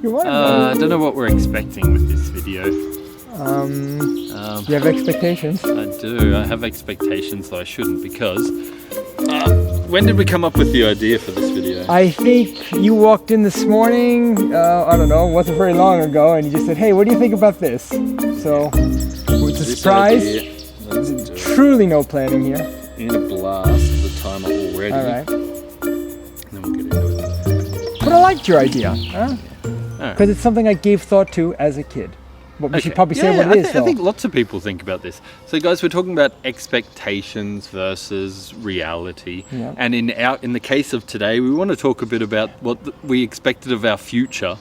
Good morning. I don't know what we're expecting with this video. You have expectations? I do. I have expectations, though I shouldn't, because when did we come up with the idea for this video? I think you walked in this morning, I don't know, it wasn't very long ago, and you just said, hey, what do you think about this? So, it's a surprise. Let's do it. Truly no planning here. I'm going to blast the timer already. Alright. And then we'll get into it. But I liked your idea, huh? Alright. Because it's something I gave thought to as a kid. But we should probably say what it is, though. I think lots of people think about this. So, guys, we're talking about expectations versus reality. Yeah. And in the case of today, we want to talk a bit about what we expected of our future.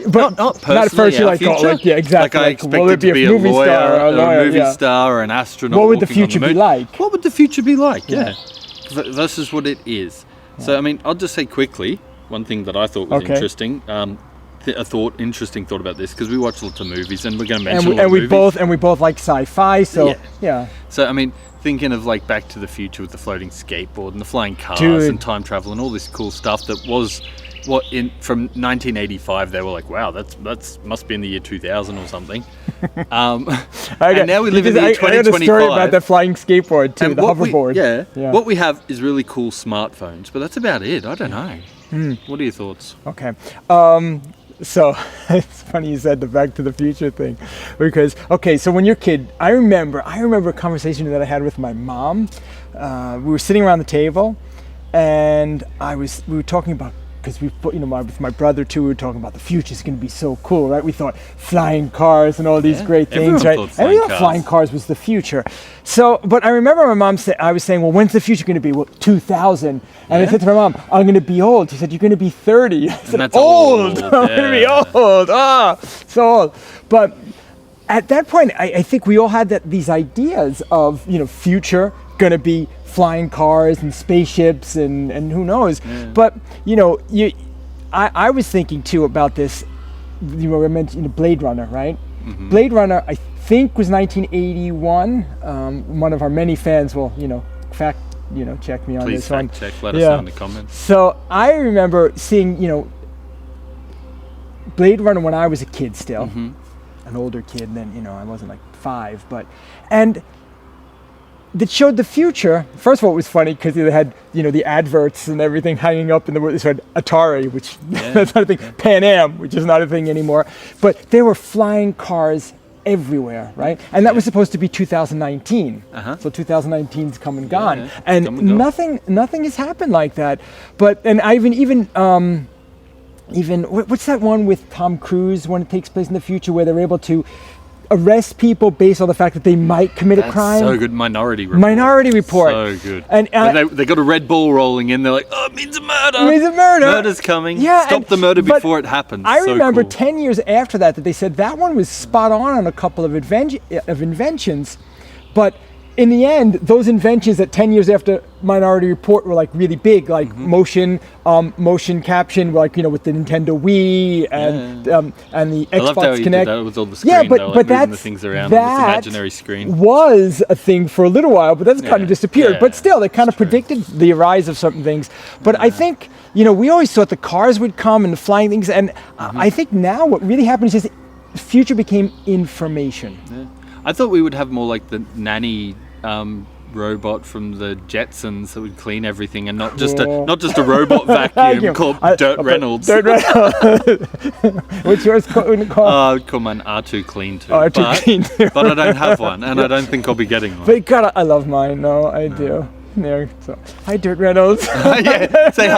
But not personally, our future. Yeah, exactly. Like I expected to be a movie star lawyer, or a movie star, or an astronaut. What would the walking on future the be moon. like? What would the future be like? Yeah. Versus what it is. Yeah. So, I mean, I'll just say quickly one thing that I thought was interesting. Interesting thought about this, because we watch lots of movies, and we're going to mention movies. We both like sci-fi, so yeah. So I mean, thinking of like Back to the Future with the floating skateboard and the flying cars and time travel and all this cool stuff that was from 1985. They were like, wow, that's must be in the year 2000 or something. And now we live in the year 2025. I heard a story about the flying skateboard too, the hoverboard. What we have is really cool smartphones, but that's about it. I don't know. What are your thoughts? Okay. So it's funny you said the Back to the Future thing, because so when you're a kid, I remember a conversation that I had with my mom. We were sitting around the table, and we were talking about, because with my brother too, we were talking about the future is going to be so cool, right? We thought flying cars and all these great things, right? And we thought flying cars was the future. So, but I remember my mom I was saying, well, when's the future going to be? Well, 2000. And I said to my mom, I'm going to be old. She said, you're going to be 30. I said, that's old. I'm going to be old. So old. But at that point, I think we all had these ideas of, future going to be flying cars and spaceships and who knows. But I was thinking too about this. I mentioned Blade Runner, right? Mm-hmm. Blade Runner, I think, was 1981. One of our many fans will check me on Please this one. Please fact check. Let us know in the comments. So I remember seeing Blade Runner when I was a kid still, an older kid. And then I wasn't like 5, and that showed the future. First of all, it was funny because they had, the adverts and everything hanging up in they said Atari, which that's not a thing. Pan Am, which is not a thing anymore. But there were flying cars everywhere, right? And that was supposed to be 2019. So 2019's come and gone, and nothing has happened like that. And I even what's that one with Tom Cruise when it takes place in the future where they're able to arrest people based on the fact that they might commit a crime. So good. Minority Report. So good. And they got a Red Bull rolling in. They're like, oh, it means a murder. It means a murder. Murder's coming. Yeah, Stop the murder before it happens. I remember 10 years after that they said that one was spot on a couple of inventions. But in the end, those inventions that 10 years after Minority Report were like really big, like motion caption, like with the Nintendo Wii and the Xbox Connect. I loved how you did that with all the screen. Yeah, but moving the things around with this imaginary screen. Was a thing for a little while, but that's kind of disappeared. But still, they kind of predicted the rise of certain things. But I think we always thought the cars would come and the flying things, and I think now what really happened is just the future became information. Yeah. I thought we would have more like the nanny robot from the Jetsons that would clean everything, and not just a robot vacuum called Dirt Reynolds. Dirt Reynolds. What's yours called? I would call mine R2 Clean Too. R2 Clean Too. But I don't have one, and I don't think I'll be getting one. But I love mine. No, I do. There. So, hi, Dirt Reynolds. Say hi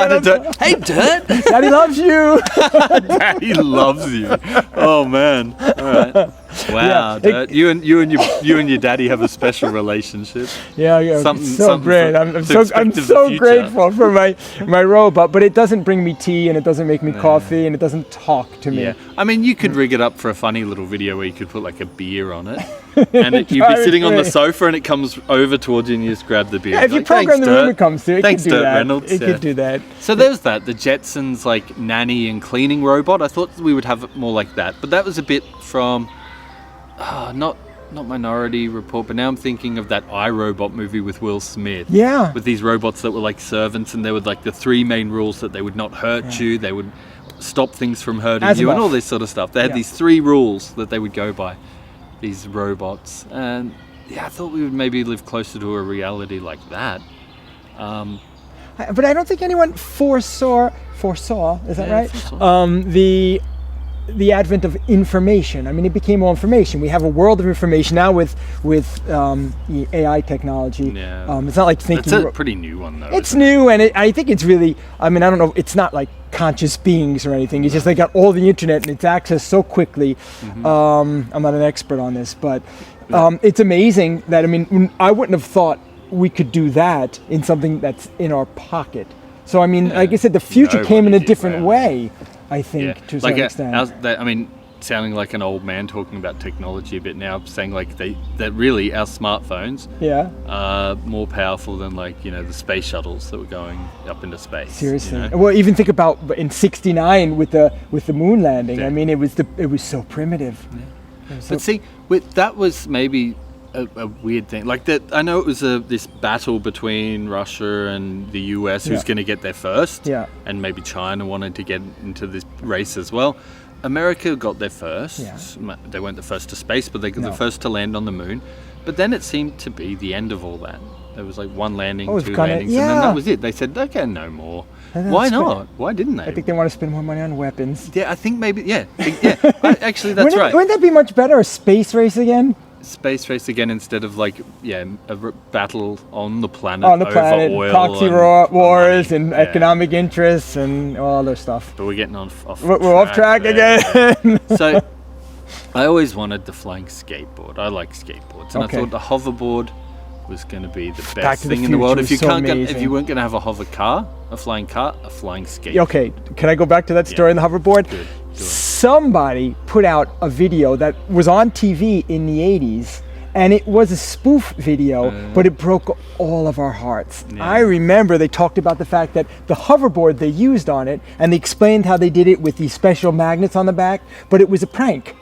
to Dirt. Hey, Dirt. Daddy loves you. Daddy loves you. Oh man. All right. Wow, Dirt. You and your daddy have a special relationship. Yeah. It's so great. I'm so grateful for my robot, but it doesn't bring me tea and it doesn't make me coffee and it doesn't talk to me. Yeah. I mean, you could rig it up for a funny little video where you could put like a beer on it. And you'd be sitting on the sofa and it comes over towards you and you just grab the beer. Yeah, if you program the room it comes to, it could do that. Reynolds. It could do that. So there's that, the Jetsons like nanny and cleaning robot. I thought we would have it more like that. But that was a bit from, not Minority Report, but now I'm thinking of that iRobot movie with Will Smith. Yeah. With these robots that were like servants, and there were like the 3 main rules: that they would not hurt you, they would stop things from hurting Asimov. you and all this sort of stuff. They had Yeah. these 3 rules that they would go by, these robots. And yeah, I thought we would maybe live closer to a reality like that. But I don't think anyone foresaw, is that Yeah, right? foresaw. The advent of information. I mean, it became all information. We have a world of information now with the AI technology. Yeah. It's not like thinking. It's a pretty new one, though. It's new, and I think it's really. I mean, I don't know. It's not like conscious beings or anything. It's just they got all the internet and it's accessed so quickly. I'm not an expert on this, but it's amazing that I wouldn't have thought we could do that in something that's in our pocket. So I mean, like I said, the future came in a different way. I think to a certain extent. Sounding like an old man talking about technology a bit now, saying like that really our smartphones are more powerful than the space shuttles that were going up into space. Seriously. Well, even think about in '69 with the moon landing. Yeah. I mean, it was so primitive. Yeah. But see, that was maybe a weird thing. Like that, I know it was this battle between Russia and the US who's going to get there first. Yeah. And maybe China wanted to get into this race as well. America got there first. Yeah. They weren't the first to space, but they got the first to land on the moon. But then it seemed to be the end of all that. There was like 1 landing, 2 landings, and then that was it. They said, okay, no more. Why not? Why didn't they? I think they want to spend more money on weapons. Yeah, I think maybe, actually, that's right. Wouldn't that be much better, a space race again? Space race again instead of a battle on the planet over oil, proxy wars and economic interests and all other stuff. But we're getting we're off track again. So I always wanted the flying skateboard. I like skateboards, and I thought the hoverboard was going to be the best thing in the world. If you if you weren't going to have a hover car, a flying skateboard. Okay, can I go back to that story on the hoverboard? Good. Somebody put out a video that was on TV in the 80s, and it was a spoof video, but it broke all of our hearts. Yeah. I remember they talked about the fact that the hoverboard they used on it, and they explained how they did it with these special magnets on the back, but it was a prank.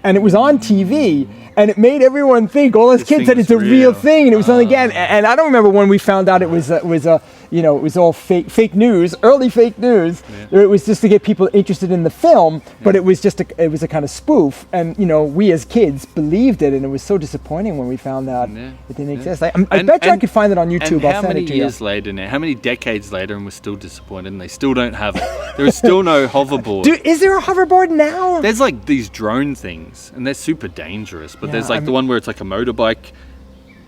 And it was on TV, and it made everyone think, all those kids said it's a real thing, and it was on again. And I don't remember when we found out it was it was all fake news, early fake news. Yeah. It was just to get people interested in the film, but it was just a kind of spoof. And we as kids believed it, and it was so disappointing when we found out it didn't exist. I bet you I could find it on YouTube. And how many years later now? How many decades later, and we're still disappointed, and they still don't have it. There is still no hoverboard. Dude, is there a hoverboard now? There's like these drone things, and they're super dangerous. But there's the one where it's like a motorbike,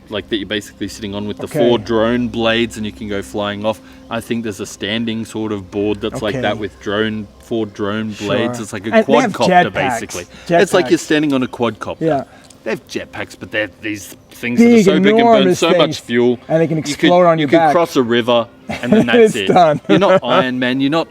like that you're basically sitting on with the 4 drone blades, and you can go flying off. I think there's a standing sort of board that's like that with 4 drone blades. It's like a quadcopter basically. It's like you're standing on a quadcopter. Yeah. They have jetpacks, but they're these things that are so big and burn so much fuel. And they can explode on your back. You can cross a river, and then that's it. Done. You're not Iron Man. You're not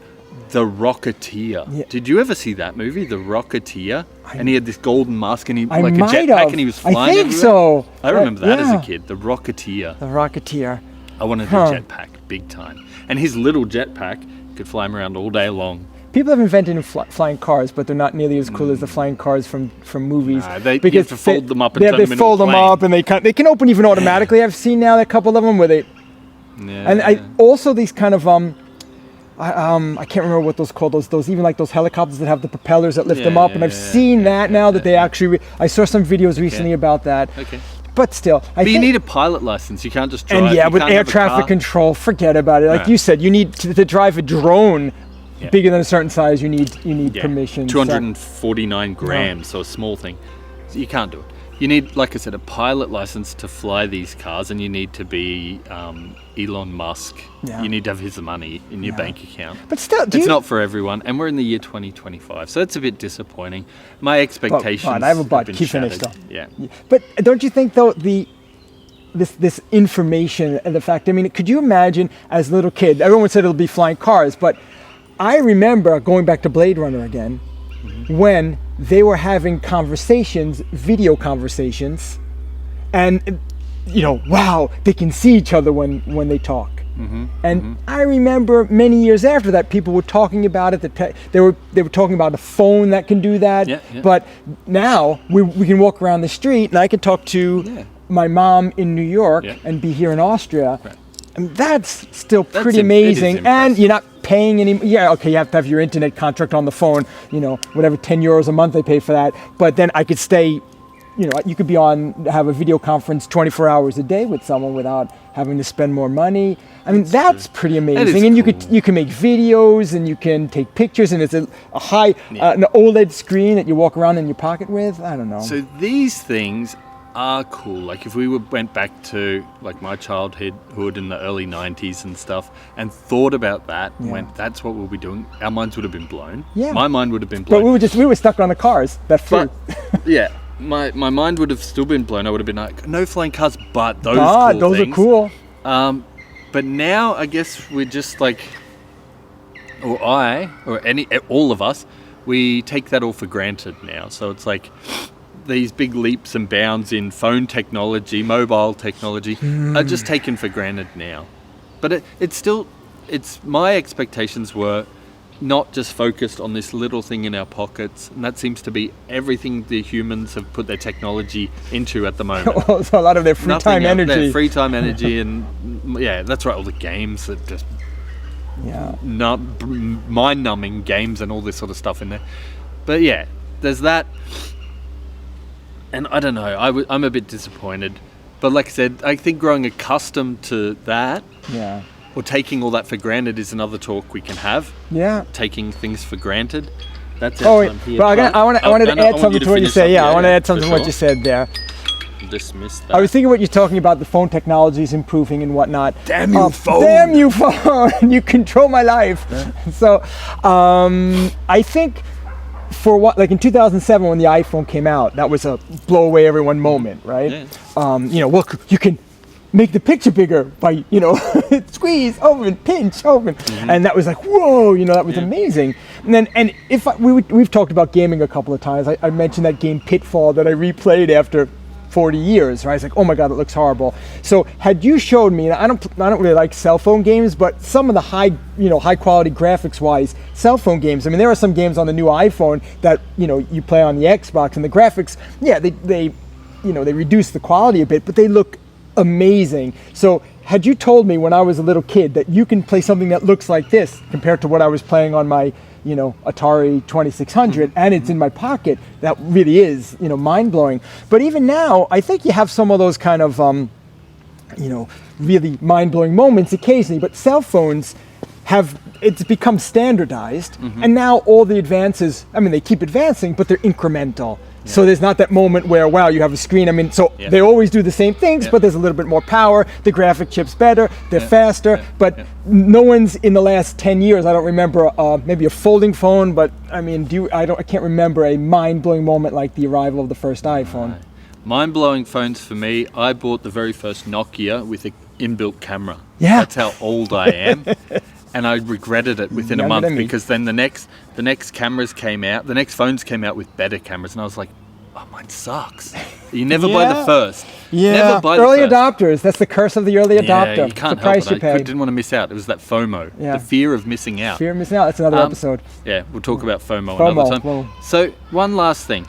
the Rocketeer. Yeah. Did you ever see that movie, The Rocketeer? And he had this golden mask, and he like a jetpack, and he was flying. I think everywhere. so. I remember that as a kid. The Rocketeer. The Rocketeer. I wanted a jetpack, big time. And his little jetpack could fly him around all day long. People have invented flying cars, but they're not nearly as cool as the flying cars from movies. You have to fold them up and turn them into a plane. They fold them up, and they can open even automatically. I've seen now a couple of them where they. Yeah. And also these kind of I can't remember what those called. Those even like those helicopters that have the propellers that lift them up. And I've seen that now that they actually. I saw some videos recently about that. Okay. But still, but you need a pilot license. You can't just drive. And with air traffic control, forget about it. Like you said, you need to drive a drone bigger than a certain size. You need permission. 249 grams, so a small thing. So you can't do it. You need, like I said, a pilot license to fly these cars, and you need to be Elon Musk. Yeah. You need to have his money in your bank account. But still, it's not for everyone, and we're in the year 2025, so that's a bit disappointing. My expectations I have a but. Have been Keep shattered. finished, though. Yeah. But don't you think, though, this information and the fact, could you imagine as a little kid, everyone said it'll be flying cars, but I remember going back to Blade Runner again, when they were having conversations, video conversations, and wow, they can see each other when they talk. I remember many years after that, people were talking about it. They were talking about a phone that can do that. Yeah. But now we can walk around the street, and I can talk to my mom in New York and be here in Austria. Right. And that's still pretty amazing, and you're not paying any. Yeah, okay, you have to have your internet contract on the phone. Whatever, €10 a month they pay for that. But then I could stay. You could have a video conference 24 hours a day with someone without having to spend more money. I mean, that's pretty amazing. And cool. you can make videos and you can take pictures, and it's an OLED screen that you walk around in your pocket with. I don't know. So these things are cool. Like if we went back to like my childhood in the early 90s and stuff and thought about that and went, that's what we'll be doing, our minds would have been blown. Yeah. My mind would have been blown. But we were stuck on the cars that flew. Yeah. My mind would have still been blown. I would have been like, no flying cars, but those those things. are cool. But now I guess we're just like, all of us, we take that all for granted now. So it's like these big leaps and bounds in phone technology, mobile technology are just taken for granted now. But it's my expectations were not just focused on this little thing in our pockets, and that seems to be everything the humans have put their technology into at the moment. So a lot of their free time energy. Their free time energy, and that's right, all the games that just mind-numbing games and all this sort of stuff in there. But yeah, there's that, and I don't know, I'm a bit disappointed. But like I said, I think growing accustomed to that, or taking all that for granted is another talk we can have. Yeah. Taking things for granted. That's our time here. But I wanted to add something to what you said. Yeah, I want to add something to what you said there. Dismiss that. I was thinking what you're talking about, the phone technology is improving and whatnot. Damn you, phone! Damn you, phone! You control my life. Yeah. So, I think like in 2007 when the iPhone came out, that was a blow away everyone moment, right? Yeah. You can make the picture bigger by, squeeze, open, pinch, open. Mm-hmm. And that was like, whoa, that was amazing. And if we've talked about gaming a couple of times. I mentioned that game Pitfall that I replayed after 40 years, right? I was like, oh my God, it looks horrible. So had you showed me, and I don't really like cell phone games, but some of the high quality graphics wise cell phone games, I mean, there are some games on the new iPhone that, you play on the Xbox and the graphics, they reduce the quality a bit, but they look amazing. So had you told me when I was a little kid that you can play something that looks like this compared to what I was playing on my Atari 2600 and it's in my pocket, that really is mind-blowing. But even now I think you have some of those kind of really mind-blowing moments occasionally, but cell phones it's become standardized, and now all the advances, I mean, they keep advancing, but they're incremental. Yeah. So there's not that moment where, wow, you have a screen. I mean, they always do the same things, but there's a little bit more power. The graphic chip's better, they're faster, but no one's in the last 10 years, I don't remember maybe a folding phone, but I mean, I can't remember a mind-blowing moment like the arrival of the first iPhone. Right. Mind-blowing phones for me, I bought the very first Nokia with an inbuilt camera. Yeah. That's how old I am. And I regretted it within a month because then the next cameras came out, the next phones came out with better cameras, and I was like, oh, mine sucks. You never buy the first. Yeah, never buy early the first. Adopters. That's the curse of the early adopter. Yeah, you can't help it. I didn't want to miss out. It was that FOMO, the fear of missing out. Fear of missing out. That's another episode. Yeah, we'll talk about FOMO another time. Whoa. So one last thing.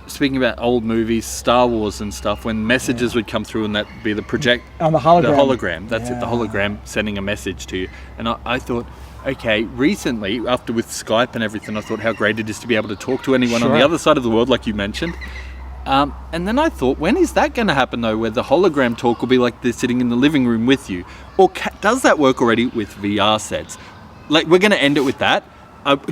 Speaking about old movies, Star Wars and stuff, when messages would come through and that'd be the project on the hologram. The hologram. That's it, the hologram sending a message to you. And I thought, okay, recently, after with Skype and everything, I thought how great it is to be able to talk to anyone on the other side of the world, like you mentioned. And then I thought, when is that going to happen, though, where the hologram talk will be like they're sitting in the living room with you? Or does that work already with VR sets? Like, we're going to end it with that.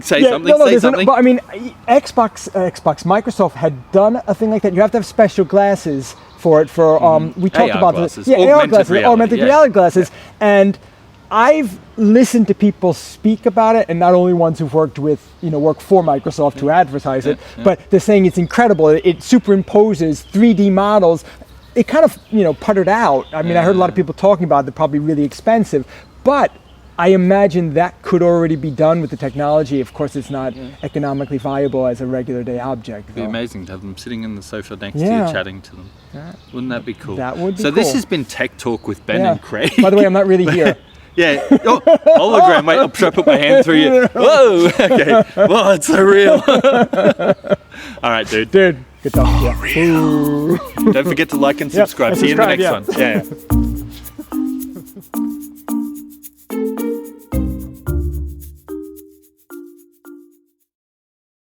Say something. But I mean, Microsoft had done a thing like that. You have to have special glasses for it. We talked about glasses. this. Yeah, AR glasses, augmented reality glasses, and I've listened to people speak about it, and not only ones who've worked for Microsoft to advertise it, but they're saying it's incredible. It superimposes 3D models. It kind of, puttered out. I mean, I heard a lot of people talking about it. They're probably really expensive, but I imagine that could already be done with the technology. Of course, it's not economically viable as a regular day object. It'd be amazing to have them sitting in the sofa next to you, chatting to them. Yeah. Wouldn't that be cool? That would be cool. So this has been Tech Talk with Ben and Craig. By the way, I'm not really here. Yeah. Oh, hologram, mate. I'll try to put my hand through you. Whoa. Okay. Whoa, it's so real. All right, dude. Good talking to you. Don't forget to like and subscribe. See you in the next one. Yeah.